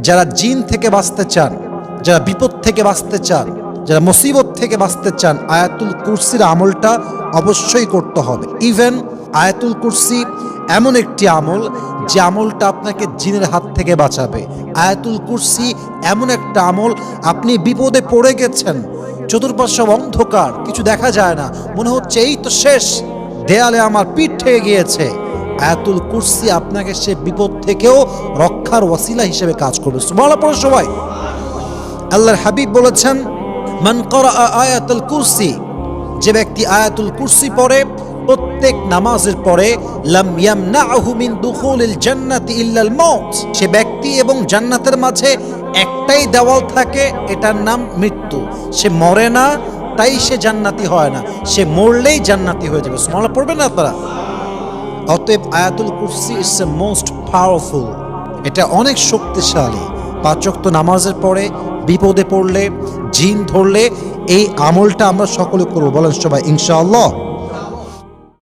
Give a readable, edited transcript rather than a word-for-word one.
যারা জিন থেকে বাঁচতে চান, যারা বিপদ থেকে বাঁচতে চান, যারা মুসিবত থেকে বাঁচতে চান, আয়াতুল কুরসির আমলটা অবশ্যই করতে হবে। ইভেন আয়াতুল কুরসি এমন একটি আমল যে আমলটা আপনাকে জিনের হাত থেকে বাঁচাবে। আয়াতুল কুরসি এমন একটা আমল, আপনি বিপদে পড়ে গেছেন, চতুর্পার্শ্ব অন্ধকার, কিছু দেখা যায় না, মনে হচ্ছে এই তো শেষ, দেয়ালে আমার পিঠ ঠেকে গিয়েছে, আয়াতুল কুরসি আপনাকে সে বিপদ থেকেও রক্ষার ওয়াসিলা হিসেবে কাজ করবে। সুবহানাল্লাহ পড়ো সবাই। আল্লাহর হাবিব বলেছেন, মান ক্বারা আয়াতুল কুরসি, যে ব্যক্তি আয়াতুল কুরসি পড়ে প্রত্যেক নামাজের পরে, লাম ইয়ামনাহু মিন দুখুলিল জান্নাতি ইল্লাল মাউত, সে ব্যক্তি এবং জান্নাতের মাঝে একটাই দেওয়াল থাকে, এটার নাম মৃত্যু। সে মরে না, তাই সে জান্নাতি হয় না, সে মরলেই জান্নাতি হয়ে যাবে। সুবহানাল্লাহ পড়বেন না আপনারা? অতএব আয়াতুল কুরসি ইজ দ্য মোস্ট পাওয়ারফুল, এটা অনেক শক্তিশালী। 5 ওয়াক্ত নামাজের পরে বিপদে পড়লে, জিন ধরলে এই আমলটা আমরা সকলে করব। বলেন সবাই ইনশাআল্লাহ।